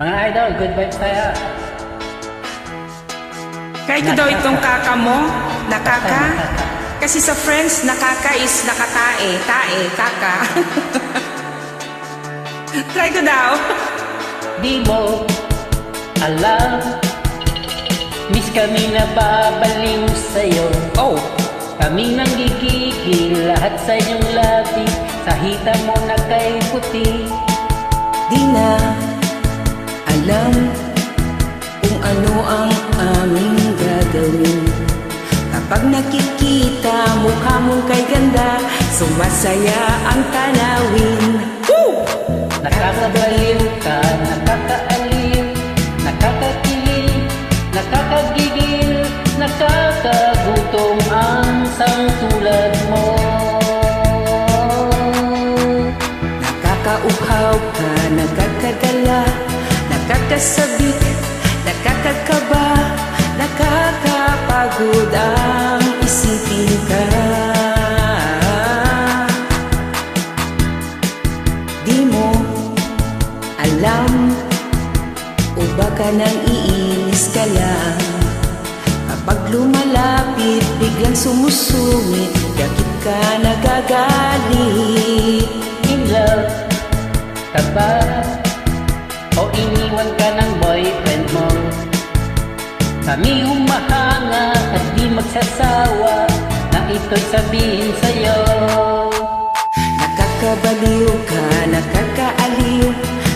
Mga idol, good vibes tayo. Kahit daw itong kaka mo, nakaka. Kasi sa friends, nakaka is nakatae, tae, kaka. Try ko daw. Di mo alam, miss kami na babaliw sa'yo. Oh, Kami nang gigigil, lahat sa iyong labi, sa hita mo na kay puti. di na alam kung ano ang aming gagawin. Kapag nakikita mukha mong kay ganda, sumasaya ang tanawin. Woo! Nakakabaliw ka, nakakaaliw, nakakakilig, nakakagigil, nakakagutom ang tulad mo. Nakakauhaw ka, nakakadala, nakakasabik, nakakakaba, nakakapagod ang isipin ka. Di mo alam o baka nang iinis ka lang. Kapag lumalapit, biglang sumusungit, yakit ka nagagalit. In love ka ba? O iniwan ka ng boyfriend mo? Kami humahanga at di magsasawa na ito'y sabihin sa'yo. Nakakabaliw ka, nakakaaliw,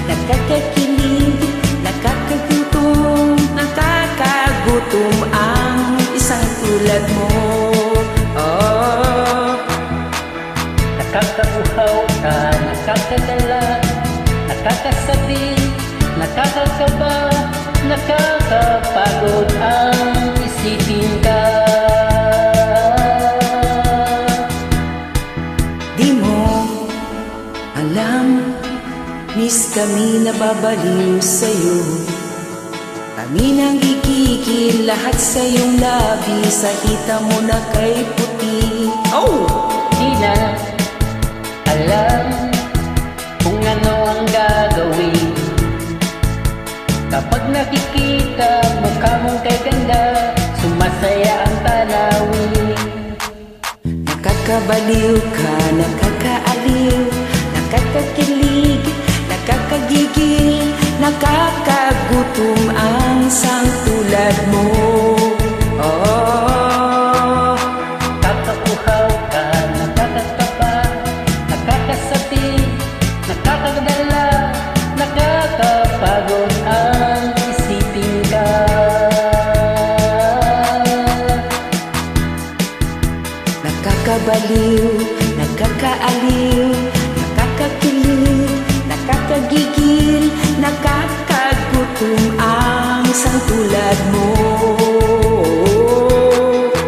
nakakakilig, nakakagutom, nakakagutom ang isang tulad mo. Oh, Nakakauhaw ka, nakakadala, nakakasabi, nakakakaba, nakakapagod ang isipin ka. di mo alam, miss kami nababaliw sa'yo. Kami nang gigigil, lahat sa iyong labi, sa hita mo na kay puti. Oh! Di na alam kung ano ang gagawin. Kapag nakikita mukha mong kay ganda, sumasaya ang tanawin. Nakakabaliw ka, nakakaaliw, nakakakilig, nakakagigil, nakakagutom ang sang tulad mo. Oh, Nakakauhaw ka, nakakakaba, nakakasabi, nakakadala, nakakapagod ang isipin ka. nakakabaliw, nakakaaliw, nakakakilig, nakakagigil, nakakagutom ang sang tulad mo.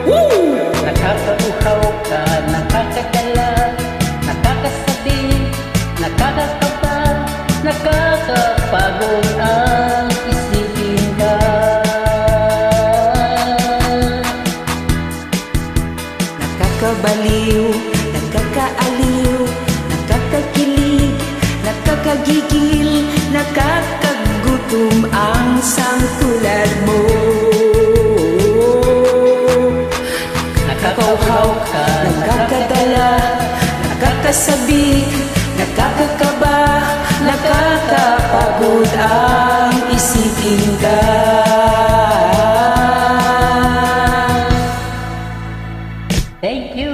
Woo! Nakakauhaw ka, nakakadala, nakakasabi, nakakakaba, nakakapagod ang isipin ka. Nakakabaliw, nakakaaliw, nakakakilig, nakakagigil, nakakagutom ang sang tulad mo. Nakakauhaw ka, nakakadala, nakakasabi, nakakakaba, nakakapagod ang isipin ka. Thank you!